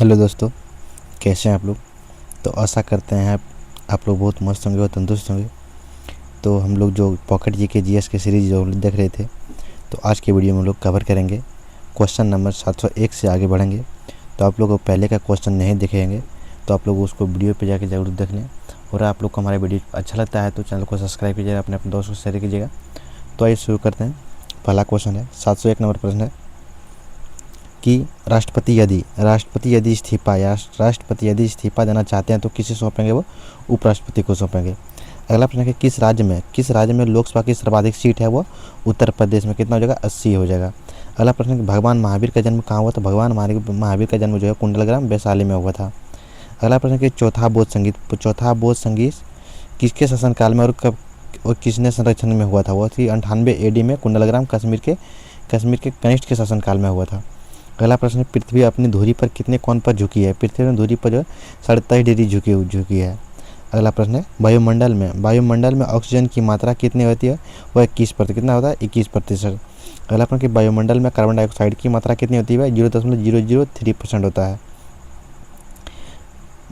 Hello दोस्तों, कैसे हैं आप लोग। तो आशा करते हैं आप लोग बहुत मस्त होंगे और तंदुरुस्त होंगे। तो हम लोग जो पॉकेट जीके जीएस के सीरीज जो देख रहे थे, तो आज के वीडियो में हम लोग कवर करेंगे क्वेश्चन नंबर 701 से आगे बढ़ेंगे। तो आप लोग पहले का क्वेश्चन नहीं देखेंगे तो आप लोग उसको वीडियो पे जाके ज़रूर देख लें। और आप लोग को हमारा वीडियो अच्छा लगता है तो चैनल को सब्सक्राइब कीजिएगा, अपने दोस्तों को शेयर कीजिएगा। तो आइए शुरू करते हैं। पहला क्वेश्चन है, 701 नंबर प्रश्न है कि राष्ट्रपति यदि इस्तीफा देना चाहते हैं तो किसे सौंपेंगे? वो उपराष्ट्रपति को सौंपेंगे। अगला प्रश्न है कि किस राज्य में लोकसभा की सर्वाधिक सीट है? वो उत्तर प्रदेश में। कितना हो जाएगा? 80 हो जाएगा। अगला प्रश्न है कि भगवान महावीर का जन्म कहाँ हुआ था? भगवान महावीर का जन्म जो है कुंडलग्राम वैशाली में हुआ था। अगला प्रश्न है कि चौथा बोध संगीत किसके शासनकाल में और कब और किसने संरक्षण में हुआ था? वो थी 98 AD में कुंडलग्राम कश्मीर के कनिष्ठ के शासनकाल में हुआ था। अगला प्रश्न है, पृथ्वी अपनी धुरी पर कितने कोण पर झुकी है? पृथ्वी अपनी धुरी पर जो है 27 डिग्री झुकी है। अगला प्रश्न है, वायुमंडल में ऑक्सीजन की मात्रा कितनी होती है? वह 21%। कितना होता है? 21%। अगला प्रश्न कि वायुमंडल में कार्बन डाइऑक्साइड की मात्रा कितनी होती है? 0.003% होता है।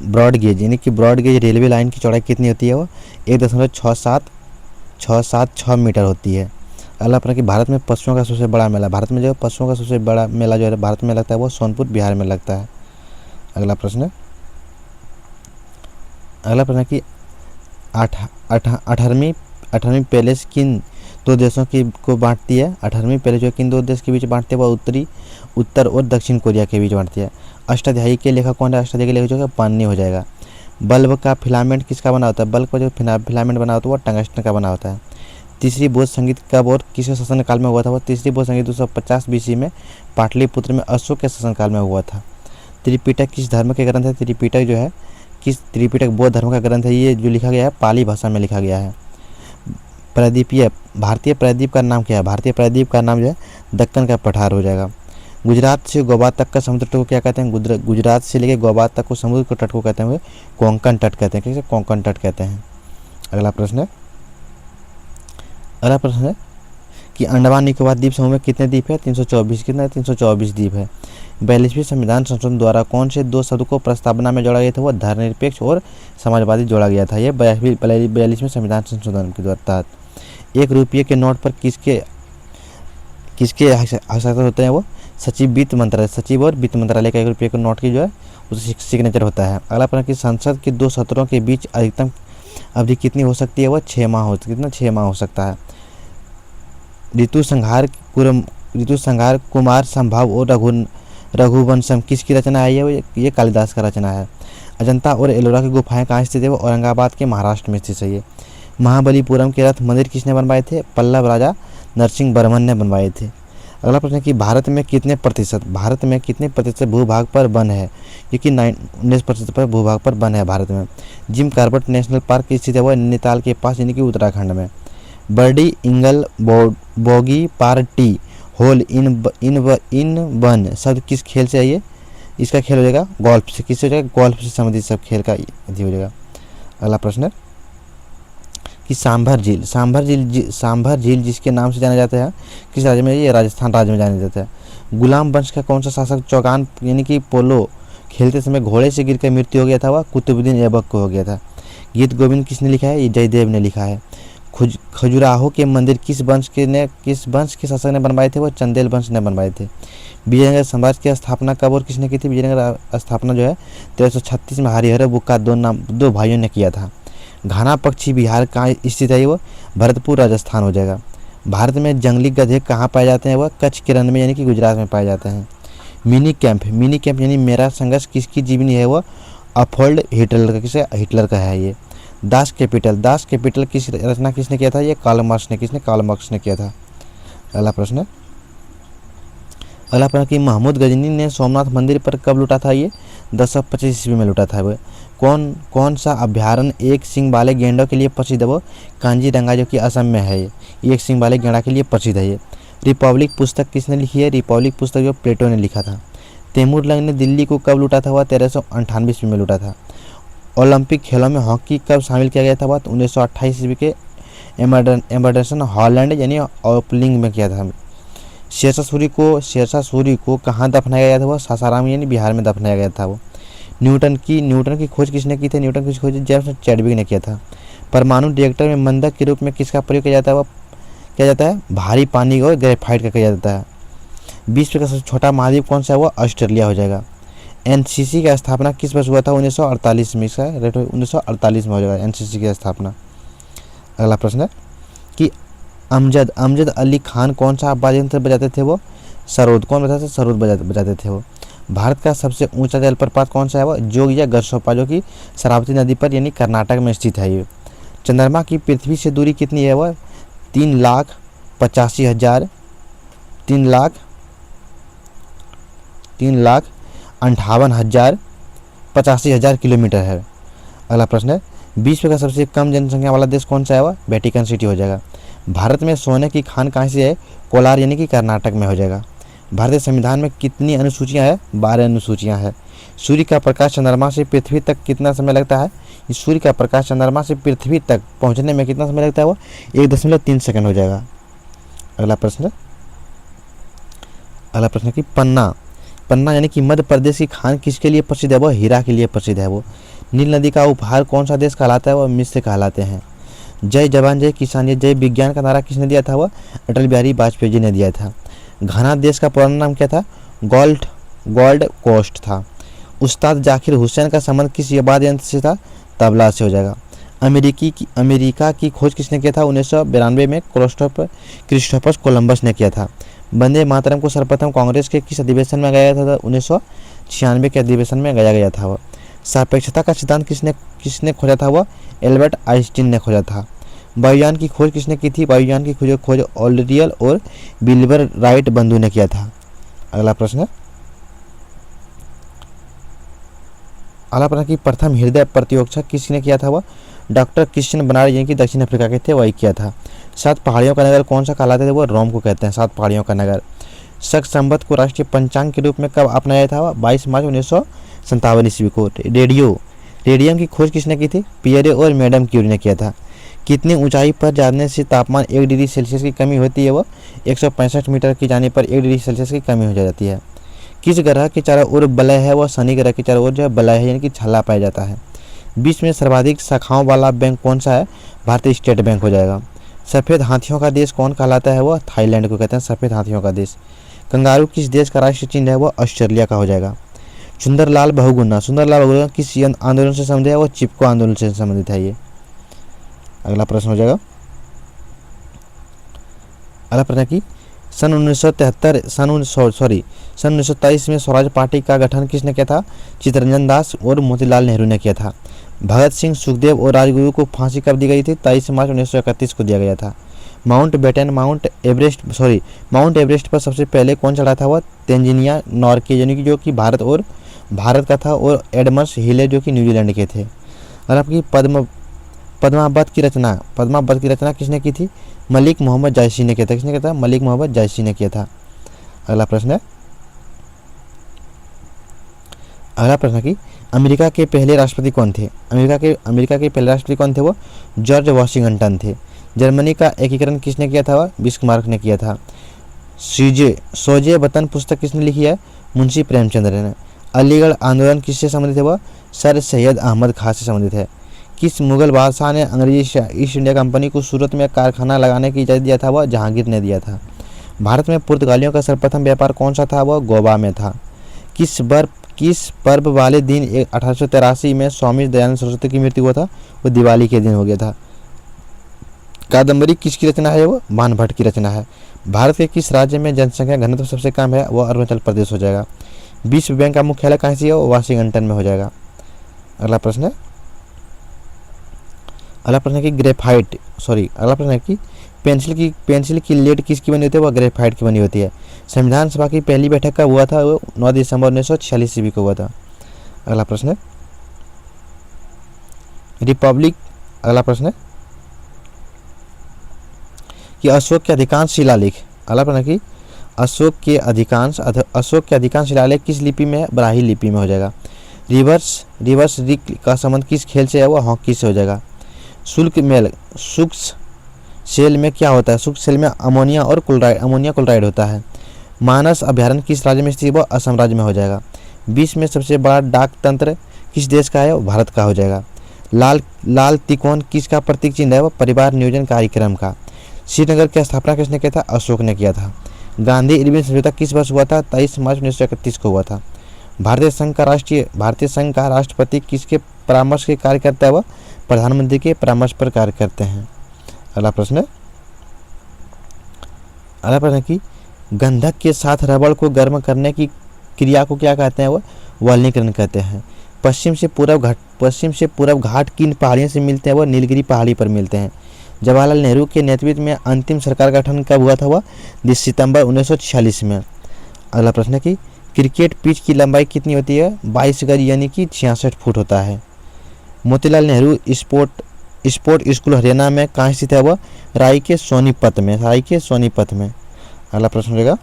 ब्रॉड गेज यानी कि ब्रॉड गेज रेलवे लाइन की चौड़ाई कितनी होती है? वो 1.676 मीटर होती है। अगला प्रश्न कि भारत में पशुओं का सबसे बड़ा मेला, भारत में जो पशुओं का सबसे बड़ा मेला जो है भारत में लगता है वो सोनपुर बिहार में लगता है। अगला प्रश्न कि 18वीं पैलेस किन दो देशों की को बांटती है? 18वीं पैलेस जो किन दो देश के बीच बांटती है? वह उत्तर और दक्षिण कोरिया के बीच बांटती है। अष्टाध्यायी के लेखक कौन है? अष्टाध्यायी के लेखक जो है पाणिनि हो जाएगा। बल्ब का फिलामेंट किसका बना होता है? बल्ब का जो फिलामेंट बना होता है वो टंगस्टन का बना होता है। तीसरी बौद्ध संगीत कब और किसके शासनकाल में हुआ था? वह तीसरी बौद्ध संगीत 250 BC में पाटलिपुत्र में अशोक के शासनकाल में हुआ था। त्रिपिटक किस धर्म के ग्रंथ है? त्रिपिटक बौद्ध धर्म का ग्रंथ है। ये जो लिखा गया है पाली भाषा में लिखा गया है। भारतीय प्रायद्वीप का नाम क्या है? भारतीय प्रायद्वीप का नाम जो है दक्कन का पठार हो जाएगा। गुजरात से गोवा तक का समुद्र तट को क्या कहते हैं? गुजरात से लेकर गोवा तक को समुद्र के तट को कहते हैं कोंकण तट कहते हैं। कैसे? कोंकण तट कहते हैं। अगला प्रश्न है कि अंडमान निकोबार द्वीप समूह में कितने द्वीप है? 324। कितना है? 324 द्वीप है। 42वें संविधान संशोधन द्वारा कौन से दो शब्द को प्रस्तावना में जोड़ा गया था? वो धर्मनिरपेक्ष और समाजवादी जोड़ा गया था। यह 42वें संविधान संशोधन के तहत। 1 रुपये के नोट पर किसके हस्ताक्षर होते हैं? वो सचिव और वित्त मंत्रालय का 1 रुपये के नोट की जो है उसका सिग्नेचर होता है। अगला प्रश्न कि संसद के 2 सत्रों के बीच अधिकतम अवधि कितनी हो सकती है? वह 6 माह हो सकता है। ऋतु संहार कुमार संभव और रघुवंशम किसकी रचना है? ये कालिदास का रचना है। अजंता और एलोरा की गुफाएं कहाँ स्थित है? वो औरंगाबाद के महाराष्ट्र में स्थित है। ये महाबलीपुरम के रथ मंदिर किसने बनवाए थे? पल्लव राजा नरसिंह वर्मन ने बनवाए थे। अगला प्रश्न है कि भारत में कितने प्रतिशत भूभाग पर वन है? ये कि 19% पर भूभाग पर वन है भारत में। जिम कॉर्बेट नेशनल पार्क स्थित है वो नैनीताल के पास यानी कि उत्तराखंड में। Birdie eagle bogey party hole in one शब्द किस खेल से है? ये इसका खेल हो जाएगा गोल्फ से। किससे हो जाएगा? गोल्फ से संबंधित सब खेल का अधि हो जाएगा। अगला प्रश्न है कि सांभर झील जिसके नाम से जाना जाता है किस राज्य में? ये राजस्थान राज्य में जाना जाता है। गुलाम वंश का कौन सा शासक चौगान यानी कि पोलो खेलते समय घोड़े से गिरकर मृत्यु हो गया था? वह कुतुबुद्दीन ऐबक को हो गया था। गीत गोविंद किसने लिखा है? ये जयदेव ने लिखा है। खजुराहो के मंदिर किस वंश के शासक ने बनवाए थे? वो चंदेल वंश ने बनवाए थे। विजयनगर साम्राज्य की स्थापना कब और किसने की थी? विजयनगर स्थापना जो है 1336 में हरिहर बुक्का दो भाइयों ने किया था। घाना पक्षी बिहार कहाँ स्थित है? वो भरतपुर राजस्थान हो जाएगा। भारत में जंगली गधे कहाँ पाए जाते हैं? वह कच्छ के रण में यानी कि गुजरात में पाए जाते हैं। मिनी कैंप यानी मेरा संघर्ष किसकी जीवनी है? वो अफोल्ड हिटलर का है। ये दास कैपिटल किस रचना किसने किया था? ये कार्ल मार्क्स ने किया था। अगला प्रश्न कि महमूद गजनी ने सोमनाथ मंदिर पर कब लूटा था? ये 1025 ईस्वी में लूटा था। वो कौन सा अभ्यारण्य एक सींग वाले गेंडों के लिए प्रसिद्ध है? वो कांजीरंगा जो कि असम में है। ये एक सींग वाले गेंडा के लिए प्रसिद्ध है। ये रिपब्लिक पुस्तक किसने लिखी है? रिपब्लिक पुस्तक जो प्लेटो ने लिखा था। तैमूर लंग ने दिल्ली को कब लूटा था? वह 1398 ईस्वी में लूटा था। ओलंपिक खेलों में हॉकी कब शामिल किया गया था? वह 1928 ईस्वी के एम्बर्डसन हॉलैंड यानी ओपलिंग में किया था। शेरशाह सूरी को कहाँ दफनाया गया था? वो सासाराम यानी बिहार में दफनाया गया था वो। न्यूटन की खोज किसने की थी? न्यूटन की खोज जेम्स चैडविक ने किया था। परमाणु रिएक्टर में मंदक के रूप में किसका प्रयोग किया जाता है? वो किया जाता है भारी पानी और ग्रेफाइट का किया जाता है। विश्व का सबसे छोटा महाद्वीप कौन सा है? वो ऑस्ट्रेलिया हो जाएगा। एनसीसी की स्थापना किस वर्ष हुआ था? 1948 में। इसका रेट 1948 में हो जाएगा एनसीसी की स्थापना। अगला प्रश्न है कि अमजद अली खान कौन सा वाद्य यंत्र बजाते थे? वो सरोद। कौन बजाते थे? सरोद बजाते थे वो। भारत का सबसे ऊंचा जलप्रपात कौन सा है? वो जोग या गरसोपा, जो कि शरावती नदी पर यानी कर्नाटक में स्थित है ये। चंद्रमा की पृथ्वी से दूरी कितनी है? वो 3,58,085 किलोमीटर है। अगला प्रश्न है विश्व का सबसे कम जनसंख्या वाला देश कौन सा है? वह वेटिकन सिटी हो जाएगा। भारत में सोने की खान कहाँ से है? कोलार यानी कि कर्नाटक में हो जाएगा। भारतीय संविधान में कितनी अनुसूचियां हैं? 12 अनुसूचियां हैं। सूर्य का प्रकाश चंद्रमा से पृथ्वी तक कितना समय लगता है? सूर्य का प्रकाश चंद्रमा से पृथ्वी तक पहुंचने में कितना समय लगता है? वो 1.3 सेकंड हो जाएगा। अगला प्रश्न कि पन्ना यानी कि मध्य प्रदेश की खान किसके लिए प्रसिद्ध है? वो हीरा के लिए प्रसिद्ध है वो। नील नदी का उपहार कौन सा देश कहलाता है? वो मिस्र कहलाते हैं। जय जवान जय किसान जय विज्ञान का नारा किसने दिया था? वह अटल बिहारी वाजपेयी जी ने दिया था। घाना देश का पुराना नाम क्या था? गोल्ड कोस्ट था। उस्ताद जाकिर हुसैन का संबंध किस वाद्य यंत्र से था? तबला से हो जाएगा। अमेरिका की खोज किसने किया था? 1992 में क्रिस्टोफर कोलंबस ने किया था। वंदे मातरम को सर्वप्रथम कांग्रेस के किस अधिवेशन में गाया था? 1996 के अधिवेशन में गाया गया था वह। सापेक्षता का सिद्धांत किसने खोजा था? वह एल्बर्ट आइंस्टीन ने खोजा था। वायुयान की खोज किसने की थी? वायुयान की खोज ऑल्ड्रियल और विल्बर राइट बंधु ने किया था। अगला प्रश्न की प्रथम हृदय प्रतियोक्षक किसने किया था? वह डॉक्टर क्रिश्चियन बर्नार्ड यानी कि दक्षिण अफ्रीका के थे, वही किया था। 7 पहाड़ियों का नगर कौन सा कहलाता है? वो रोम को कहते हैं 7 पहाड़ियों का नगर। शक संवत को राष्ट्रीय पंचांग के रूप में कब अपनाया था? वह 22 मार्च 1957 ईस्वी को। रेडियम की खोज किसने की थी? पियरे और मैडम क्यूरी ने किया था। कितनी ऊंचाई पर जाने से तापमान 1 डिग्री सेल्सियस की कमी होती है? वह 165 मीटर की जाने पर 1 डिग्री सेल्सियस की कमी हो जाती है। किस ग्रह के चारों ओर वलय है? वह शनि ग्रह के चारों ओर जो है वलय है यानी कि छल्ला पाया जाता है। विश्व में सर्वाधिक शाखाओं वाला बैंक कौन सा है? भारतीय स्टेट बैंक हो जाएगा। सफ़ेद हाथियों का देश कौन कहलाता है? वह थाईलैंड को कहते हैं सफ़ेद हाथियों का देश। कंगारू किस देश का राष्ट्रीय चिन्ह है? वह ऑस्ट्रेलिया का हो जाएगा। सुंदरलाल बहुगुणा किस आंदोलन से संबंधित है? वह चिपको आंदोलन से संबंधित है ये। अगला प्रश्न हो जाएगा। अगला प्रश्न की सन 1923 में स्वराज पार्टी का गठन किसने किया था? चित्तरंजन दास और मोतीलाल नेहरू ने किया था। भगत सिंह, सुखदेव और राजगुरु को फांसी कब दी गई थी? 23 मार्च 1931 को दिया गया था। माउंट एवरेस्ट पर सबसे पहले कौन चढ़ा था? वह तेंजिनिया नॉर्के यानी कि जो कि भारत का था, और एडमस हिले जो कि न्यूजीलैंड के थे। और आपकी पद्मावत की रचना किसने की थी? मलिक मोहम्मद जायसी ने किया था। किसने किया था? मलिक मोहम्मद जायसी ने किया था। अगला प्रश्न की अमेरिका के पहले राष्ट्रपति कौन थे? अमेरिका के पहले राष्ट्रपति कौन थे? वो जॉर्ज वॉशिंगटन थे। जर्मनी का एकीकरण किसने किया था? वह बिस्मार्क ने किया था। सोजे वतन पुस्तक किसने लिखी है? मुंशी प्रेमचंद्र ने। अलीगढ़ आंदोलन किससे संबंधित है? वह सर सैयद अहमद खान से संबंधित है। किस मुगल बादशाह ने अंग्रेजी ईस्ट इंडिया कंपनी को सूरत में कारखाना लगाने की इजाज़त दिया था? वह जहांगीर ने दिया था। भारत में पुर्तगालियों का सर्वप्रथम व्यापार कौन सा था? वह गोवा में था। किस पर्व वाले दिन 1883 में स्वामी दयानंद सरस्वती की मृत्यु हुआ था? वो दिवाली के दिन हो गया था। कादम्बरी किसकी रचना है? वो बाणभट्ट की रचना है। भारत के किस राज्य में जनसंख्या घनत्व सबसे कम है? वह अरुणाचल प्रदेश हो जाएगा। विश्व बैंक का मुख्यालय कहाँ से है? वो वाशिंगटन में हो जाएगा। अगला प्रश्न है कि पेंसिल की लेड किसकी बनी होती है? वह ग्रेफाइट की बनी होती है। संविधान सभा की पहली बैठक कब हुआ था? वो 9 दिसंबर 1946 ईस्वी को हुआ था। अगला प्रश्न है कि अशोक के अधिकांश शिलालेख किस लिपि में है? ब्राह्मी लिपि में हो जाएगा। रिवर्स रिक का संबंध किस खेल से है? वह हॉकी से हो जाएगा। शुष्क सेल में क्या होता है? शुष्क सेल में अमोनिया क्लोराइड होता है। मानस अभयारण्य किस राज्य में स्थित है? वो असम राज्य में हो जाएगा। विश्व में सबसे बड़ा डाक तंत्र किस देश का है? वो भारत का हो जाएगा। लाल तिकोन किसका प्रतीक चिन्ह है? वो परिवार नियोजन कार्यक्रम का। श्रीनगर की स्थापना किसने किया था? अशोक ने किया था। गांधी इरविन समझौता किस वर्ष हुआ था? 23 मार्च 1931 को हुआ था। भारतीय संघ का राष्ट्रपति किसके परामर्श के कार्य करता है? वह प्रधानमंत्री के परामर्श पर कार्य करते हैं। अगला प्रश्न है कि गंधक के साथ रबड़ को गर्म करने की क्रिया को क्या कहते हैं? वह वल्कनीकरण कहते हैं। पश्चिम से पूर्व घाट किन पहाड़ियों से मिलते हैं? वह नीलगिरी पहाड़ी पर मिलते हैं। जवाहरलाल नेहरू के नेतृत्व में अंतिम सरकार का गठन कब हुआ था? वह 20 सितंबर 1946 में। अगला प्रश्न है कि क्रिकेट पिच की लंबाई कितनी होती है? 22 गज यानी कि 66 फुट होता है। मोतीलाल नेहरू स्पोर्ट स्कूल हरियाणा में कहाँ स्थित है? वह राई के सोनीपत में। अगला प्रश्न रहेगा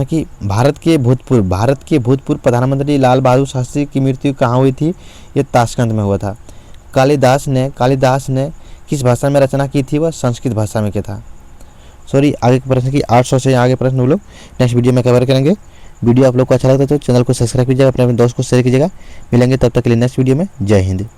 कि भारत के भूतपूर्व प्रधानमंत्री लाल बहादुर शास्त्री की मृत्यु कहाँ हुई थी? ये ताशकंद में हुआ था। कालिदास ने किस भाषा में रचना की थी? वह संस्कृत भाषा में किया था। आगे के प्रश्न की 800 से आगे प्रश्न हम लोग नेक्स्ट वीडियो में कवर करेंगे। वीडियो आप लोग को अच्छा लगता है तो चैनल को सब्सक्राइब कीजिएगा, अपने दोस्त को शेयर कीजिएगा। मिलेंगे तब तक के लिए नेक्स्ट वीडियो में। जय हिंद।